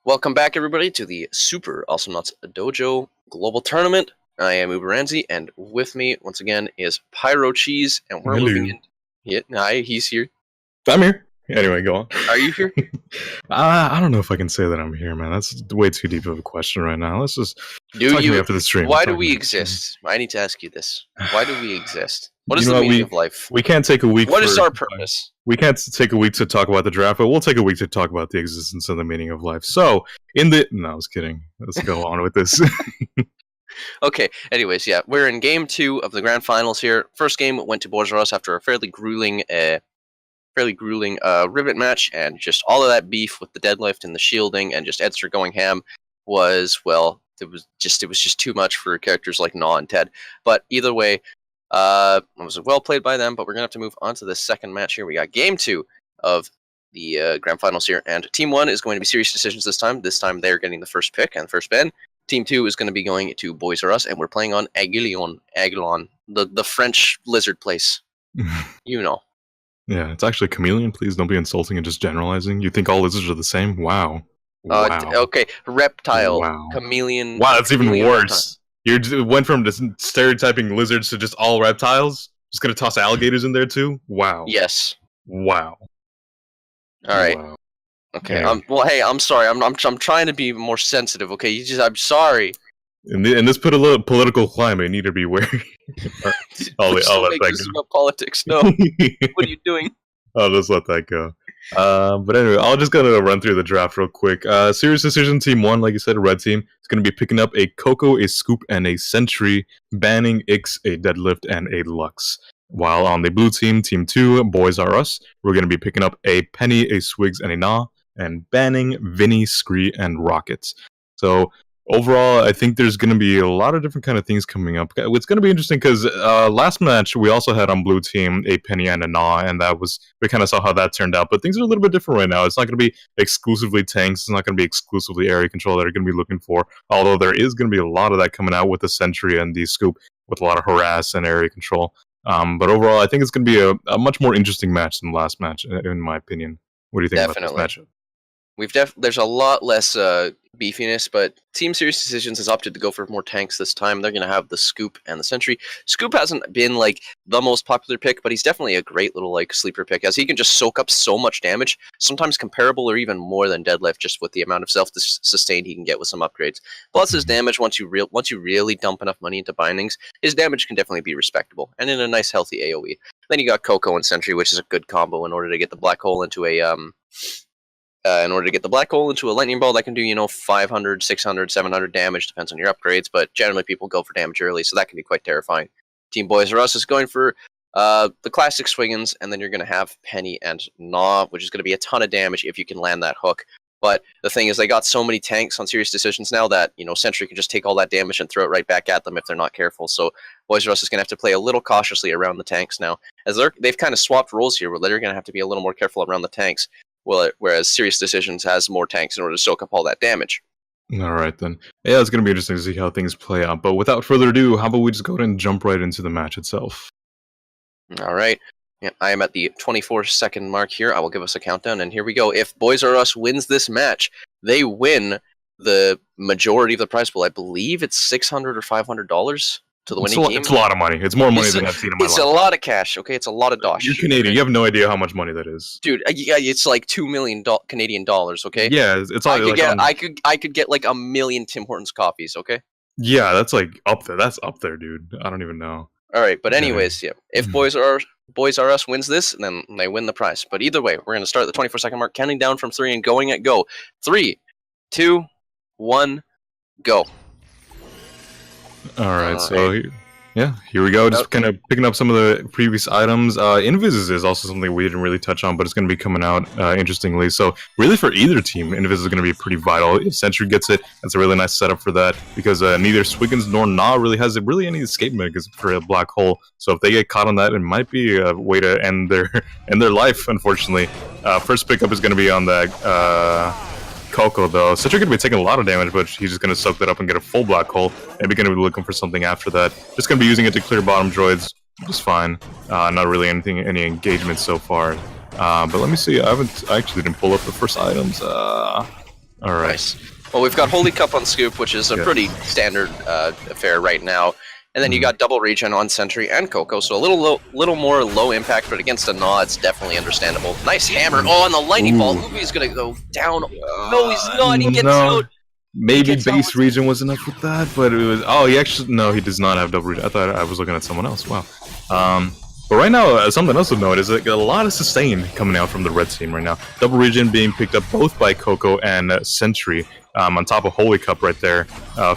Welcome back, everybody, to the Super Awesomenauts Dojo Global Tournament. I am Uberransy, and with me, once again, is Pyrocheese, and we're moving in. Yeah, hi, he's here. I'm here. Anyway, go on. Are you here? I don't know if I can say that I'm here, man. That's way too deep of a question right now. Let's just talk to me after the stream. Why do we exist? I need to ask you this. Why do we exist? What is the meaning of life? We can't take a week. What is our purpose? We can't take a week to talk about the draft, but we'll take a week to talk about the existence and the meaning of life. So, no, I was kidding. Let's go on with this. Okay, anyways, yeah, we're in Game 2 of the Grand Finals here. First game went to Boys R Us after a fairly grueling rivet match, and just all of that beef with the deadlift and the shielding and just Eddster going ham was, well, it was just too much for characters like Gnaw and Ted. But either way, it was well played by them, but we're going to have to move on to the second match here. We got Game 2 of the Grand Finals here, and Team 1 is going to be serious decisions this time. This time they're getting the first pick and first Ben. Team 2 is going to be going to Boys R Us, and we're playing on Aguilon, the French lizard place. You know. Yeah, it's actually chameleon. Please don't be insulting and just generalizing. You think all lizards are the same? Wow. Okay, reptile, wow. chameleon. Wow, that's even worse. Reptile. You went from just stereotyping lizards to just all reptiles? Just gonna toss alligators in there too? Wow. Yes. Wow. All right. Wow. Okay. Well, hey, I'm sorry. I'm trying to be more sensitive. Okay. I'm sorry. In this political climate, you need to be wary. I'll let that go. About politics. No. What are you doing? I'll just let that go. But anyway, I'll just gonna run through the draft real quick. Serious decision, Team 1, like you said, a red team. It's gonna be picking up a Coco, a Scoop, and a Sentry, banning Ix, a Deadlift, and a Lux. While on the blue team, Team 2, Boys R Us, we're gonna be picking up a Penny, a Swigs, and a Gnaw, and banning Vinny, Scree, and Rockets. So overall, I think there's going to be a lot of different kind of things coming up. It's going to be interesting because last match we also had on blue team a Penny and a Gnaw, and we kind of saw how that turned out. But things are a little bit different right now. It's not going to be exclusively tanks. It's not going to be exclusively area control that are going to be looking for. Although there is going to be a lot of that coming out with the Sentry and the Scoop, with a lot of harass and area control. But overall, I think it's going to be a much more interesting match than the last match, in my opinion. What do you think about this matchup? There's a lot less beefiness, but Team Serious Decisions has opted to go for more tanks this time. They're going to have the Scoop and the Sentry. Scoop hasn't been like the most popular pick, but he's definitely a great little like sleeper pick, as he can just soak up so much damage, sometimes comparable or even more than Deadlift, just with the amount of self-sustain he can get with some upgrades. Plus his damage, once you really dump enough money into bindings, his damage can definitely be respectable and in a nice healthy AoE. Then you got Coco and Sentry, which is a good combo in order to get the black hole into a lightning ball that can do, 500, 600, 700 damage, depends on your upgrades, but generally people go for damage early, so that can be quite terrifying. Team Boys R Us is going for the classic Swiggins, and then you're going to have Penny and Gnaw, which is going to be a ton of damage if you can land that hook. But the thing is, they got so many tanks on Serious Decisions now that, Sentry can just take all that damage and throw it right back at them if they're not careful. So Boys R Us is going to have to play a little cautiously around the tanks now, as they've kind of swapped roles here, where they're going to have to be a little more careful around the tanks. Whereas Serious Decisions has more tanks in order to soak up all that damage. All right, then. Yeah, it's going to be interesting to see how things play out. But without further ado, how about we just go ahead and jump right into the match itself? All right. Yeah, I am at the 24-second mark here. I will give us a countdown, and here we go. If Boys R Us wins this match, they win the majority of the prize pool. I believe it's $600 or $500 to the winning team. It's a lot of money. It's more money than I've seen in my life. It's a lot of cash, okay? It's a lot of dosh. You're Canadian. You have no idea how much money that is. Dude, it's like $2 million Canadian dollars, okay? Yeah, it's all I could get like 1 million Tim Hortons coffees, okay? Yeah, that's like up there. That's up there, dude. I don't even know. All right, but anyways, yeah. If Boys R Us wins this, then they win the prize. But either way, we're going to start the 24-second mark, counting down from 3 and going at go. 3, 2, 1, go. All right, so here we go. Just kind of picking up some of the previous items. Invis is also something we didn't really touch on, but it's going to be coming out interestingly. So really for either team, Invis is going to be pretty vital. If Sentry gets it, that's a really nice setup for that, because neither Swiggins nor Gnaw really has any escape mechanism for a black hole. So if they get caught on that, it might be a way to end their life, unfortunately. First pickup is going to be on that Coco, though. Sentry going to be taking a lot of damage, but he's just going to soak that up and get a full black hole. Maybe going to be looking for something after that. Just going to be using it to clear bottom droids, just fine. Not really any engagement so far. But let me see. I actually didn't pull up the first items. All right. Nice. Well, we've got Holy Cup on Scoop, which is a pretty standard affair right now. And then you got double regen on Sentry and Coco, so a little more low impact, but against a Gnaw, it's definitely understandable. Nice hammer. Oh, and the lightning ball. Ubi's gonna go down. No, he's not. He gets out. Maybe base regen was enough with that, but it was. Oh, he does not have double regen. I thought I was looking at someone else. Wow. But right now, something else to note is like a lot of sustain coming out from the red team right now. Double regen being picked up both by Coco and Sentry. On top of Holy Cup right there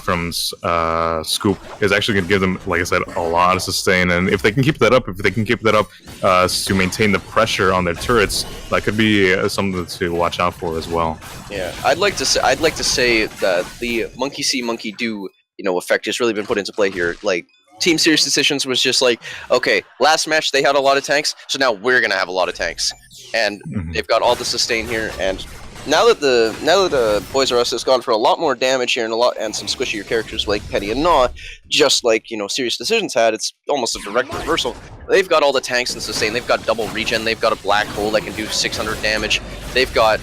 from Scoop is actually going to give them, like I said, a lot of sustain. And if they can keep that up, to maintain the pressure on their turrets, that could be something to watch out for as well. Yeah, I'd like to say that the monkey see, monkey do, effect has really been put into play here. Like, Team Serious Decisions was just like, okay, last match they had a lot of tanks, so now we're gonna have a lot of tanks, and they've got all the sustain here. And now that the Boys R Us has gone for a lot more damage here and some squishier characters like Penny and Gnaw, just like Serious Decisions had, it's almost a direct reversal. They've got all the tanks and sustain. They've got double regen. They've got a black hole that can do 600 damage. They've got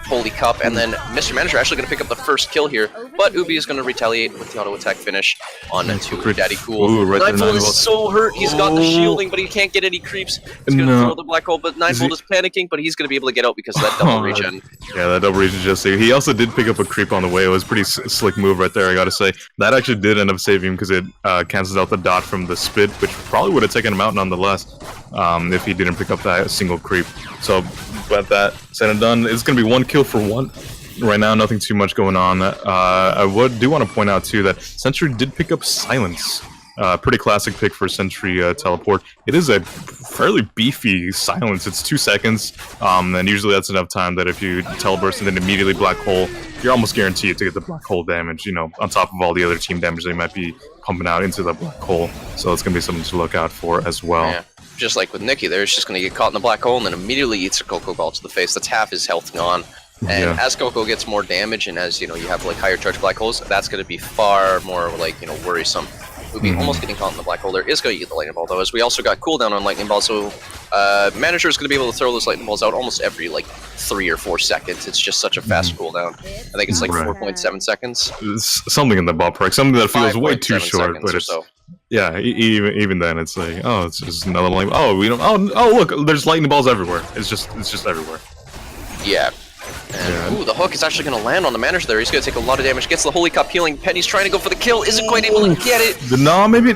Holy Cup, and then Mr. Manager actually going to pick up the first kill here, but Ubi is going to retaliate with the auto attack finish on to Daddy Cool. Ninefold is so hurt. He's got the shielding, but he can't get any creeps. He's going to throw the black hole, but Ninefold is panicking, but he's going to be able to get out because of that double regen. Yeah, that double regen just saved. He also did pick up a creep on the way. It was a pretty slick move right there, I gotta say. That actually did end up saving him because it cancels out the dot from the spit, which probably would have taken him out nonetheless if he didn't pick up that single creep. So, but that said and done, it's going to be 1 kill for 1. Right now, nothing too much going on. I do want to point out, too, that Sentry did pick up Silence. Pretty classic pick for Sentry Teleport. It is a fairly beefy Silence. It's 2 seconds, and usually that's enough time that if you teleburst and then immediately Black Hole, you're almost guaranteed to get the Black Hole damage, on top of all the other team damage they might be pumping out into the Black Hole. So it's going to be something to look out for as well. Yeah. Just like with Nikki there, he's just going to get caught in the black hole and then immediately eats a Coco Ball to the face. That's half his health gone. And as Coco gets more damage and as, you have like higher charge black holes, that's going to be far more like, worrisome. We'll be almost getting caught in the black hole. There is going to get the lightning ball though, as we also got cooldown on lightning ball. So Manager is going to be able to throw those lightning balls out almost every like 3 or 4 seconds. It's just such a fast cooldown. I think it's like 4.7 seconds. It's something in the ballpark. Something that feels way too short, but it's... Yeah, even then it's like, oh, it's just another lightning. Oh, we don't. Oh, look, there's lightning balls everywhere. It's just everywhere. Yeah. And, ooh, the hook is actually going to land on the Manager there. He's going to take a lot of damage. Gets the Holy Cup healing. Penny's trying to go for the kill. Isn't quite able to get it. Maybe.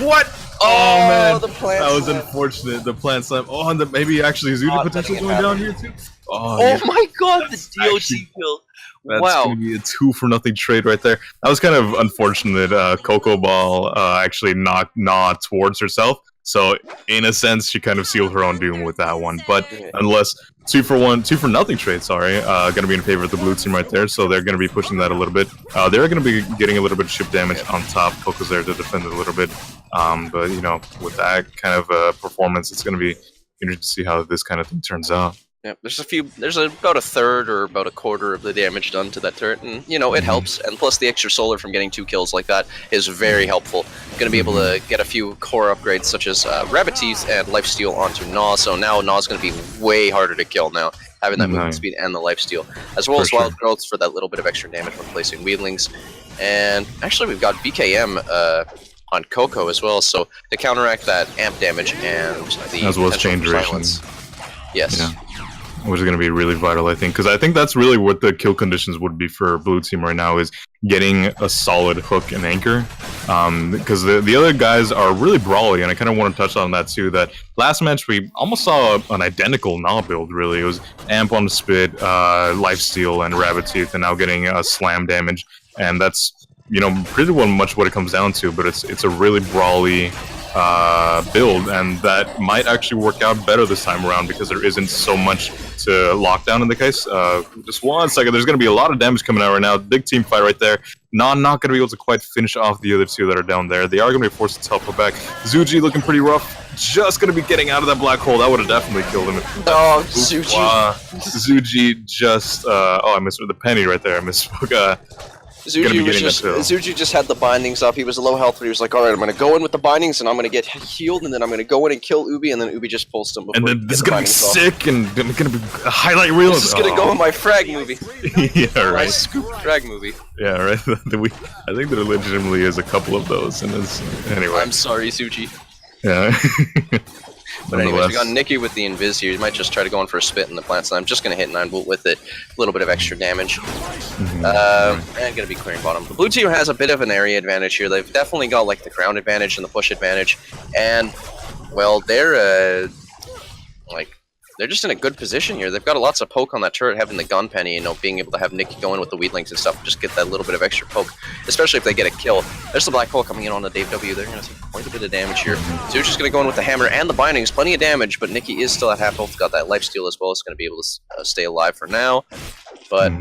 What? Oh man, the plant that was slam. Unfortunate. The plant slam. Oh, and maybe actually Zuda potentially going down here too. Oh my God, the DOT kill. That's going to be a 2-for-0 trade right there. That was kind of unfortunate. Coco Ball actually knocked Gnaw towards herself. So, in a sense, she kind of sealed her own doom with that one. But unless 2-for-0 trade, going to be in favor of the blue team right there. So they're going to be pushing that a little bit. They're going to be getting a little bit of ship damage on top. Coco's there to defend it a little bit. But, with that kind of performance, it's going to be interesting to see how this kind of thing turns out. Yeah, there's about a third or about a quarter of the damage done to that turret, and it helps. And plus, the extra solar from getting 2 kills like that is very helpful. Going to be able to get a few core upgrades such as Rabbit Teeth and Lifesteal onto Gnaw. So now Gnaw's going to be way harder to kill now, having that movement speed and the Lifesteal, as well as Wild Growth for that little bit of extra damage when placing Weedlings. And actually, we've got BKM on Coco as well, so to counteract that amp damage and the as well as chain duration. Yes. Yeah. Which is going to be really vital, I think, because I think that's really what the kill conditions would be for blue team right now, is getting a solid hook and anchor, because the other guys are really brawly, and I kind of want to touch on that too. That last match we almost saw an identical Gnaw build. Really, it was amp on the spit, lifesteal, and rabbit teeth, and now getting slam damage, and that's pretty much what it comes down to. But it's a really brawly build, and that might actually work out better this time around because there isn't so much to lock down in the case. Just 1 second, there's going to be a lot of damage coming out right now. Big team fight right there. Not going to be able to quite finish off the other 2 that are down there. They are going to be forced to teleport back. Zuji looking pretty rough. Just going to be getting out of that black hole. That would have definitely killed him. Oh, Zuji. Zuji just... oh, I missed the penny right there. I misspoke. Zuji just had the bindings up. He was low health, but he was like, "All right, I'm gonna go in with the bindings, and I'm gonna get healed, and then I'm gonna go in and kill Ubi, and then Ubi just pulls him." And then this is gonna be sick, and gonna be a highlight reel. This is gonna go in my frag movie. Yeah, right. My scoop frag movie. Yeah, right. I think there legitimately is a couple of those in this. Anyway, I'm sorry, Zuji. Yeah. But anyways, we got Nikki with the invis here. He might just try to go in for a spit in the plants, and I'm just going to hit 9-volt with it. A little bit of extra damage. And going to be clearing bottom. The blue team has a bit of an area advantage here. They've definitely got like the ground advantage and the push advantage. And, well, they're just in a good position here. They've got lots of poke on that turret, having the gun penny, you know, being able to have Nikki go in with the weedlings and stuff, just get that little bit of extra poke, especially if they get a kill. There's the black hole coming in on the Dave W. They're going to take quite a bit of damage here. Zuji's going to go in with the hammer and the bindings, plenty of damage, but Nikki is still at half health, got that lifesteal as well. It's going to be able to stay alive for now. But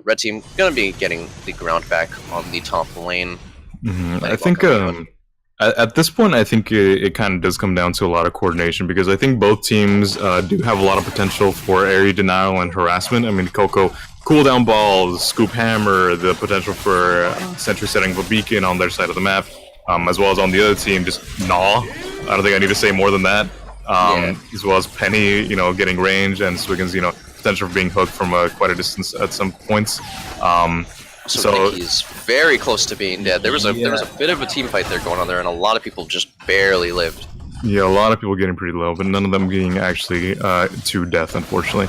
red team going to be getting the ground back on the top lane. I think at this point, I think it kind of does come down to a lot of coordination, because I think both teams do have a lot of potential for area denial and harassment. I mean, Coco, cooldown balls, scoop hammer, the potential for sentry setting of a beacon on their side of the map, as well as on the other team, just gnaw. I don't think I need to say more than that. As well as Penny, you know, getting range, and Swiggins, you know, potential for being hooked from quite a distance at some points. So Nicky's very close to being dead. There was a bit of a team fight there going on there, and a lot of people just barely lived. Yeah, a lot of people getting pretty low, but none of them getting actually to death, unfortunately.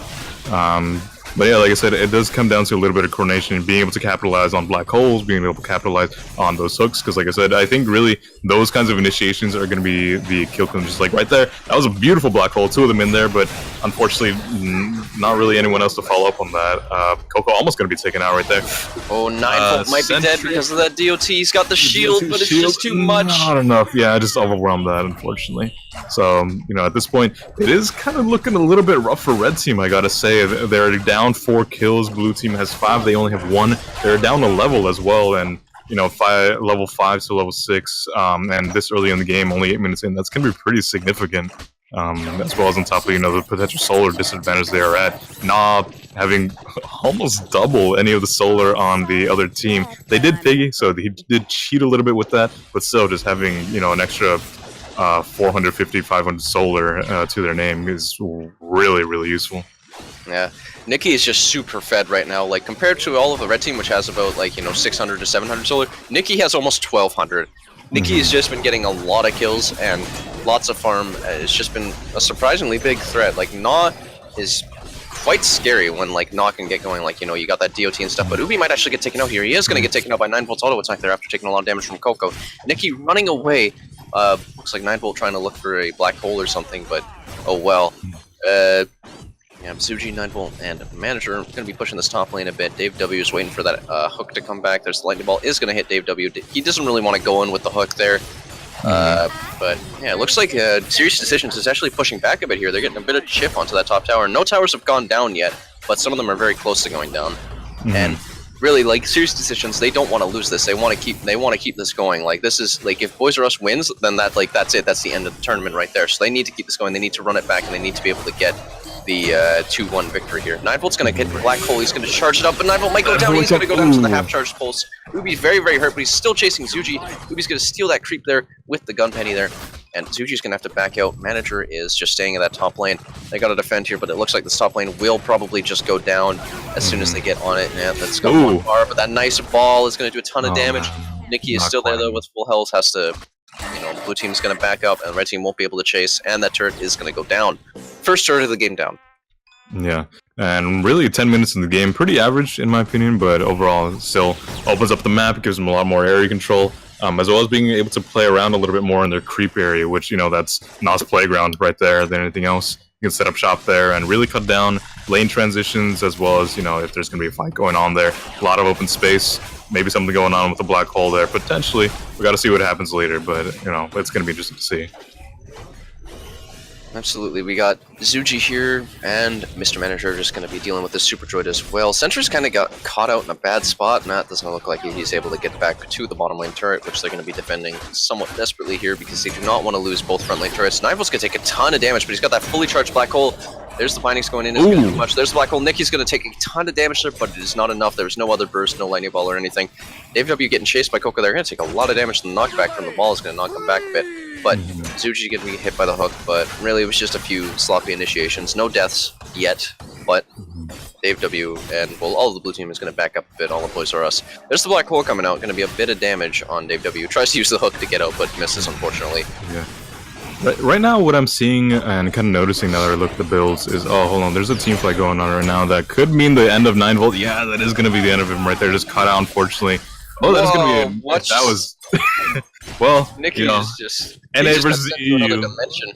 But yeah, like I said, it does come down to a little bit of coordination and being able to capitalize on black holes, being able to capitalize on those hooks. Because like I said, I think really those kinds of initiations are going to be the kill clean. Just like right there, that was a beautiful black hole, 2 of them in there, but unfortunately, not really anyone else to follow up on that. Coco almost going to be taken out right there. Oh, 9-volt might be dead because of that DOT. He's got the shield, but it's just too much. Not enough. Yeah, I just overwhelmed that, unfortunately. So, you know, at this point, it is kind of looking a little bit rough for red team, I gotta say. They're down 4 kills. Blue team has 5. They only have 1. They're down a level as well, and, you know, level 5 to level 6, and this early in the game, only 8 minutes in, that's gonna be pretty significant. As well as on top of, you know, the potential solar disadvantage they are at. Having almost double any of the solar on the other team. They did Piggy, so he did cheat a little bit with that, but still just having, you know, an extra 450, 500 solar to their name is really, really useful. Yeah, Nikki is just super fed right now. Like, compared to all of the red team, which has about, like, you know, 600 to 700 solar, Nikki has almost 1200. Nikki has just been getting a lot of kills and lots of farm. It's just been a surprisingly big threat. Like, Gnaw is quite scary when, like, Gnaw can get going. Like, you know, you got that DOT and stuff, but Ubi might actually get taken out here. He is going to get taken out by 9-volt's auto attack there after taking a lot of damage from Coco. Nikki running away. Looks like 9-volt trying to look for a black hole or something, but oh well. Yeah, Zuji, 9-volt, and Manager are going to be pushing this top lane a bit. Dave W is waiting for that hook to come back. There's the lightning ball is going to hit Dave W. He doesn't really want to go in with the hook there. But yeah, it looks like Serious Decisions is actually pushing back a bit here. They're getting a bit of chip onto that top tower. No towers have gone down yet, but some of them are very close to going down. And really, like, Serious Decisions, they don't want to lose this. They want to keep this going. Like, this is like, if Boys R Us wins, then that's it. That's the end of the tournament right there. So they need to keep this going. They need to run it back, and they need to be able to get the 2-1 victory here. 9-volt's going to get the black hole. He's going to charge it up, but 9-volt might go down. He's going to go down to the half-charged pulse. Ubi's very, very hurt, but he's still chasing Zuji. Ubi's going to steal that creep there with the gun penny there, and Zuji's going to have to back out. Manager is just staying in that top lane. They got to defend here, but it looks like this top lane will probably just go down as soon as they get on it. Yeah, that's going one bar, but that nice ball is going to do a ton of damage. Nikki is still there, though, with full health. Has to, you know, blue team's going to back up, and red team won't be able to chase, and that turret is going to go down. First turret of the game down. Yeah, and really 10 minutes in the game, pretty average in my opinion, but overall it still opens up the map, gives them a lot more area control, as well as being able to play around a little bit more in their creep area, which, you know, that's Nas playground right there than anything else. You can set up shop there and really cut down lane transitions, as well as, you know, if there's going to be a fight going on there, a lot of open space, maybe something going on with the black hole there, potentially. We got to see what happens later, but, you know, it's going to be interesting to see. Absolutely, we got Zuji here, and Mr. Manager are just going to be dealing with the Super Droid as well. Sentry's kind of got caught out in a bad spot. Matt doesn't look like he's able to get back to the bottom lane turret, which they're going to be defending somewhat desperately here because they do not want to lose both front lane turrets. 9-volt's going to take a ton of damage, but he's got that fully charged black hole. There's the bindings going in. It's going to be much. There's the black hole. Nikki's going to take a ton of damage there, but it is not enough. There's no other burst, no lightning ball or anything. Dave W getting chased by Coco. They're going to take a lot of damage. The knockback from the ball is going to knock them back a bit. But Zuji getting hit by the hook. But really, it was just a few sloppy initiations. No deaths yet. But Dave W and, well, all of the blue team is going to back up a bit. All the boys are us. There's the black hole coming out. Going to be a bit of damage on Dave W. Tries to use the hook to get out, but misses, unfortunately. Yeah. Right now, what I'm seeing and kind of noticing now that I look at the builds is, oh, hold on, there's a team fight going on right now that could mean the end of 9 Volt. Yeah, that is going to be the end of him right there. Just cut out, unfortunately. Oh, that's going to be what? That was... well, Nikki you know, is just... NA versus EU. Dimension.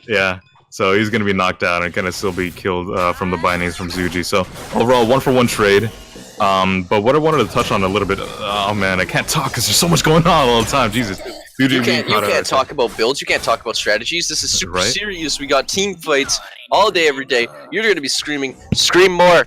Yeah, so he's going to be knocked out and kind of still be killed from the bindings from Zuji. So, overall, 1-for-1 trade. But what I wanted to touch on a little bit... oh, man, I can't talk because there's so much going on all the time. Jesus. You can't talk about builds, you can't talk about strategies. This is super serious. We got team fights all day, every day. You're going to be screaming, scream more!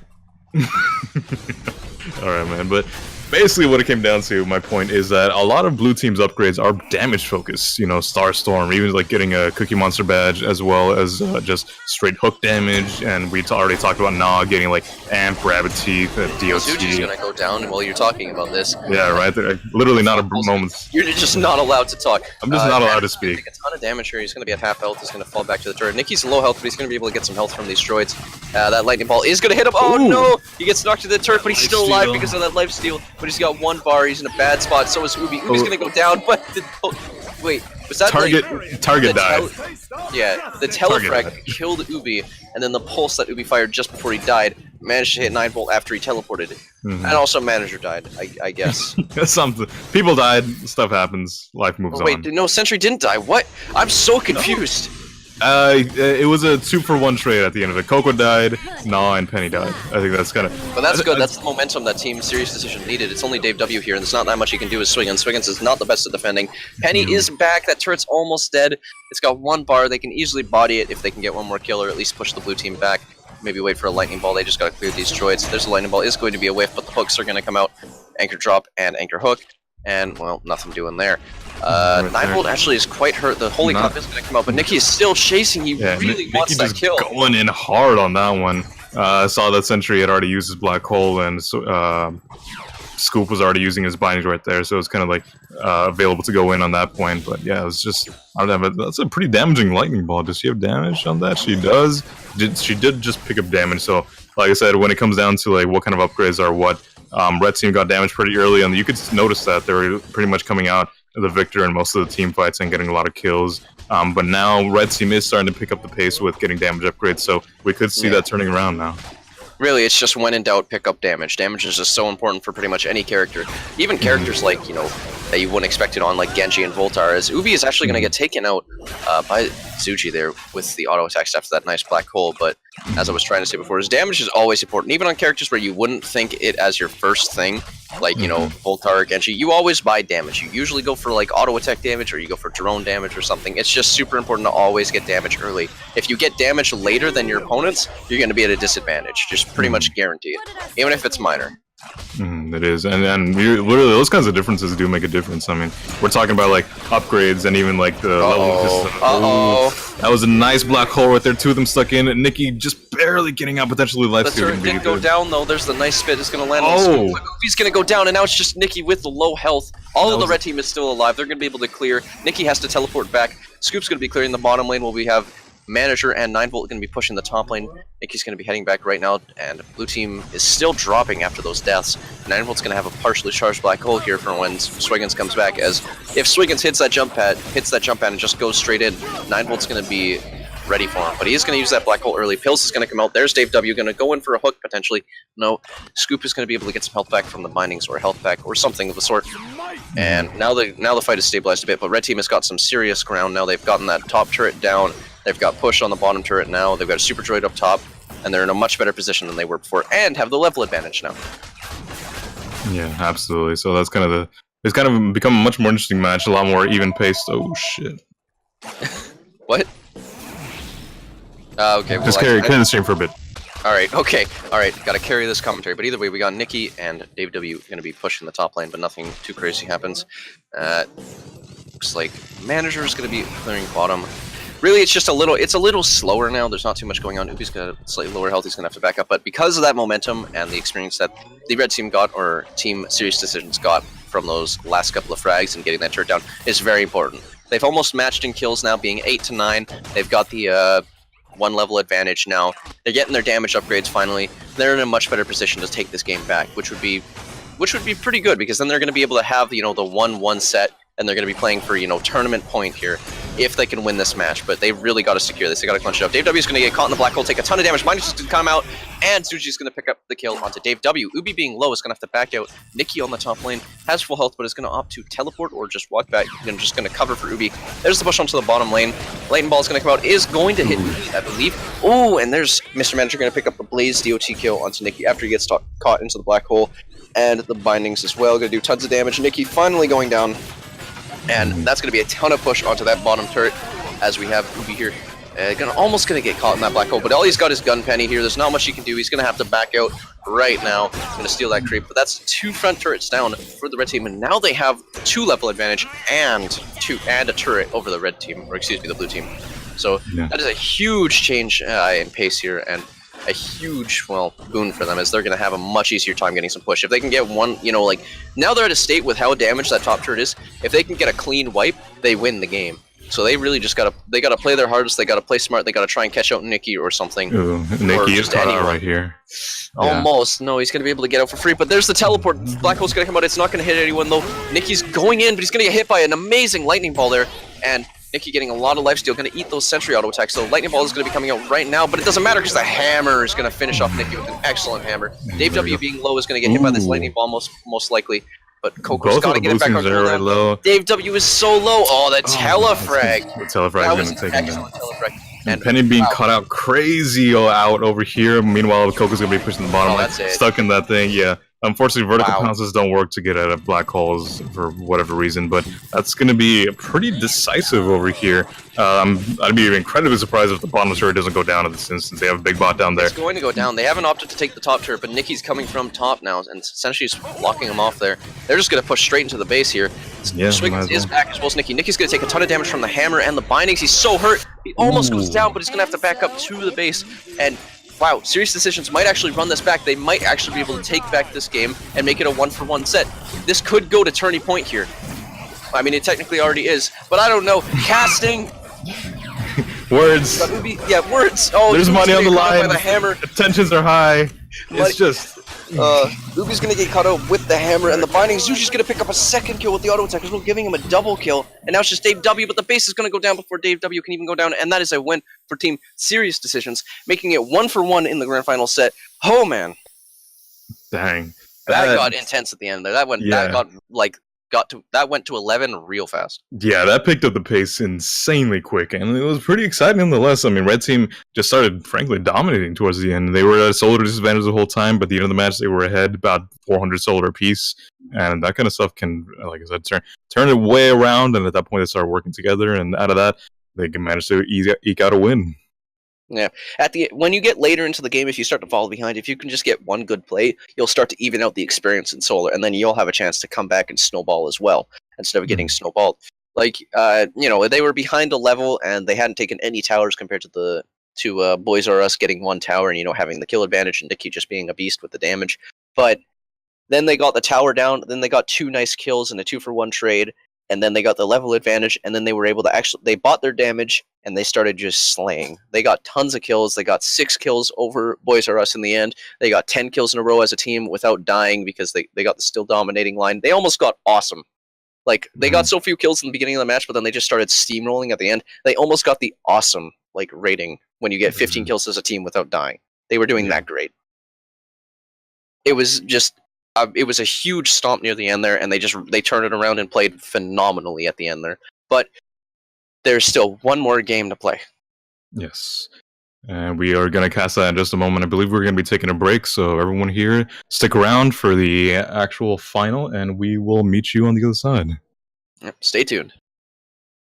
Alright, man, but basically what it came down to, my point, is that a lot of blue team's upgrades are damage focused. You know, Starstorm, even like getting a Cookie Monster badge, as well as just straight hook damage, and we already talked about Nog getting like Amp, Rabbit Teeth, DOT. Zuji's gonna go down while you're talking about this. Yeah, right there. Literally not a moment. You're just not allowed to talk. I'm just not allowed to speak. A ton of damage here. He's gonna be at half health. He's gonna fall back to the turret. Nikki's low health, but he's gonna be able to get some health from these droids. That lightning ball is gonna hit him. Oh no! He gets knocked to the turret, but he's still alive because of that life steal. But he's got 1 bar. He's in a bad spot. So is Ubi. Ubi's gonna go down, but wait, was that target died? Yeah, the telefrag killed Ubi, and then the pulse that Ubi fired just before he died managed to hit 9 Volt after he teleported. And also manager died, I guess. Something. People died. Stuff happens. Life moves on. Wait, no, Sentry didn't die. What? I'm so confused. It was a 2-for-1 trade at the end of it. Coco died, Nah, and Penny died. I think that's kind of... But that's good. That's the momentum that Team Serious Decision needed. It's only Dave W here, and there's not that much he can do with Swiggins. Swiggins is not the best at defending. Penny is back. That turret's almost dead. It's got 1 bar. They can easily body it if they can get 1 more kill, or at least push the blue team back. Maybe wait for a lightning ball. They just gotta clear these droids. There's a lightning ball. Is going to be a whiff, but the hooks are gonna come out. Anchor drop and anchor hook. And, well, nothing doing there. 9 Volt actually is quite hurt. The Holy Cup is going to come out, but Nikki is still chasing. He really wants that kill. Going in hard on that one. I saw that Sentry had already used his black hole, and Scoop was already using his bindings right there, so it was kind of like available to go in on that point. But yeah, it was just... I don't know, that's a pretty damaging lightning ball. Does she have damage on that? She does. She did just pick up damage, so like I said, when it comes down to like what kind of upgrades are what, Red Team got damaged pretty early, and you could notice that they were pretty much coming out the victor in most of the team fights and getting a lot of kills. But now Red Team is starting to pick up the pace with getting damage upgrades, so we could see that turning around now. Really, it's just when in doubt, pick up damage. Damage is just so important for pretty much any character. Even characters like, you know, that you wouldn't expect it on, like Genji and Voltar, as Ubi is actually going to get taken out by Zuji there with the auto attacks after that nice black hole. But as I was trying to say before, his damage is always important. Even on characters where you wouldn't think it as your first thing, like, you know, Voltar or Genji, you always buy damage. You usually go for, like, auto attack damage, or you go for drone damage or something. It's just super important to always get damage early. If you get damage later than your opponents, you're going to be at a disadvantage. Just pretty much guaranteed. Even if it's minor. It is, and literally those kinds of differences do make a difference. I mean, we're talking about like upgrades and even like the level system. That was a nice black hole right there. 2 of them stuck in. And Nikki just barely getting out, potentially life steal. The turret didn't go down though. There's the nice spit. It's gonna land on Scoop. He's gonna go down, and now it's just Nikki with the low health. All of the red team is still alive. They're gonna be able to clear. Nikki has to teleport back. Scoop's gonna be clearing the bottom lane while we have Manager and 9 Volt going to be pushing the top lane. Nikki's going to be heading back right now, and blue team is still dropping after those deaths. 9 Volt's going to have a partially charged black hole here for when Swiggins comes back, as if Swiggins hits that jump pad and just goes straight in, 9 Volt's going to be ready for him. But he is going to use that black hole early. Pills is going to come out. There's Dave W. going to go in for a hook, potentially. No, Scoop is going to be able to get some health back from the bindings, or health back, or something of the sort. And now the fight is stabilized a bit, but red team has got some serious ground now. They've gotten that top turret down. They've got push on the bottom turret now. They've got a super droid up top, and they're in a much better position than they were before, and have the level advantage now. Yeah, absolutely. So that's kind of it's kind of become a much more interesting match, a lot more even paced. Oh shit! What? Okay. Just carry the stream for a bit. All right. Okay. All right. Got to carry this commentary, but either way, we got Nikki and Dave W. going to be pushing the top lane, but nothing too crazy happens. Looks like Manager is going to be clearing bottom. really, it's just a little slower now. There's not too much going on. Ubi's got slightly lower health. He's going to have to back up. But because of that momentum and the experience that the red team got, or Team Serious Decisions got from those last couple of frags and getting that turret down, is very important. They've almost matched in kills now, being 8 to 9. They've got the 1 level advantage now. They're getting their damage upgrades finally. They're in a much better position to take this game back, which would be pretty good, because then they're going to be able to have, the 1-1 set, and they're going to be playing for, tournament point here if they can win this match. But they've really got to secure this. They got to clinch it up. Dave W is going to get caught in the black hole, take a ton of damage. Minus is going to come out, and Tsuji's going to pick up the kill onto Dave W. Ubi being low is going to have to back out. Nikki on the top lane has full health, but is going to opt to teleport or just walk back. And just going to cover for Ubi. There's the push onto the bottom lane. Lightning Ball is going to come out, is going to hit Ubi, I believe. Oh, and there's Mr. Manager going to pick up the Blaze DOT kill onto Nikki after he gets caught into the black hole. And the bindings as well, going to do tons of damage. Nikki finally going down, and that's going to be a ton of push onto that bottom turret, as we have Ubi here. Almost going to get caught in that black hole, but all he's got is Gun Penny here. There's not much he can do. He's going to have to back out right now. Going to steal that creep, but that's 2 front turrets down for the red team, and now they have 2 level advantage and a turret over the red team, or excuse me, the blue team. So that is a huge change in pace here, and a huge, boon for them, as they're going to have a much easier time getting some push. If they can get one, now they're at a state with how damaged that top turret is. If they can get a clean wipe, they win the game. So they really just gotta play their hardest. They gotta play smart. They gotta try and catch out Nikki or something. Ooh, Nikki is caught out right here. Almost. No, he's gonna be able to get out for free. But there's the teleport. Black hole's gonna come out. It's not gonna hit anyone though. Nikki's going in, but he's gonna get hit by an amazing lightning ball there. And Nikki getting a lot of lifesteal, going to eat those sentry auto attacks. So lightning ball is going to be coming out right now, but it doesn't matter because the hammer is going to finish off Nikki with an excellent hammer. Dave W being low is going to get hit by this lightning ball most likely, but Coco's got to get it back on right low. Dave W is so low. Oh, the telefrag. The telefrag is going to take him down. And Penny being caught out crazy out over here. Meanwhile, Coco's going to be pushing the bottom line, stuck in that thing. Yeah. Unfortunately, vertical pounces don't work to get out of black holes for whatever reason, but that's going to be pretty decisive over here. I'd be incredibly surprised if the bottom turret doesn't go down in this instance. They have a big bot down there. It's going to go down. They haven't opted to take the top turret, but Nikki's coming from top now, and essentially is blocking him off there. They're just going to push straight into the base here. Swiggins is back as well as Nikki. Nikki's going to take a ton of damage from the hammer and the bindings. He's so hurt. He almost goes down, but he's going to have to back up to the base, and wow, Serious Decisions might actually run this back. They might actually be able to take back this game and make it a 1-for-1 set. This could go to turning point here. I mean, it technically already is, but I don't know. Casting. Words. Words. Oh, there's money on the line. The hammer. Tensions are high. It's just. Ubi's gonna get caught out with the hammer and the binding. Zushi's gonna pick up a second kill with the auto attack as well, giving him a double kill. And now it's just Dave W, but the base is gonna go down before Dave W can even go down, and that is a win for Team Serious Decisions, making it 1-for-1 in the grand final set. Oh man. Dang. That got intense at the end there. That went to 11 real fast. Yeah, that picked up the pace insanely quick, and it was pretty exciting nonetheless. I mean, Red Team just started, frankly, dominating towards the end. They were at a solar disadvantage the whole time, but at the end of the match, they were ahead about 400 solar apiece, and that kind of stuff can, like I said, turn it way around, and at that point, they started working together, and out of that, they can manage to eke out a win. Yeah. When you get later into the game, if you start to fall behind, if you can just get one good play, you'll start to even out the experience in solar, and then you'll have a chance to come back and snowball as well instead of getting snowballed. Like, they were behind a level and they hadn't taken any towers compared to Boys R Us getting one tower and having the kill advantage and Nikki just being a beast with the damage. But then they got the tower down. Then they got 2 nice kills in a 2-for-1 trade. And then they got the level advantage, and then they were able to they bought their damage, and they started just slaying. They got tons of kills. They got 6 kills over Boys R Us in the end. They got 10 kills in a row as a team without dying because they got the still dominating line. They almost got awesome. Like, they got so few kills in the beginning of the match, but then they just started steamrolling at the end. They almost got the awesome, rating when you get 15 kills as a team without dying. They were doing that great. It was just... it was a huge stomp near the end there, and they turned it around and played phenomenally at the end there. But there's still one more game to play. Yes. And we are going to cast that in just a moment. I believe we're going to be taking a break, so everyone here, stick around for the actual final, and we will meet you on the other side. Yep, stay tuned.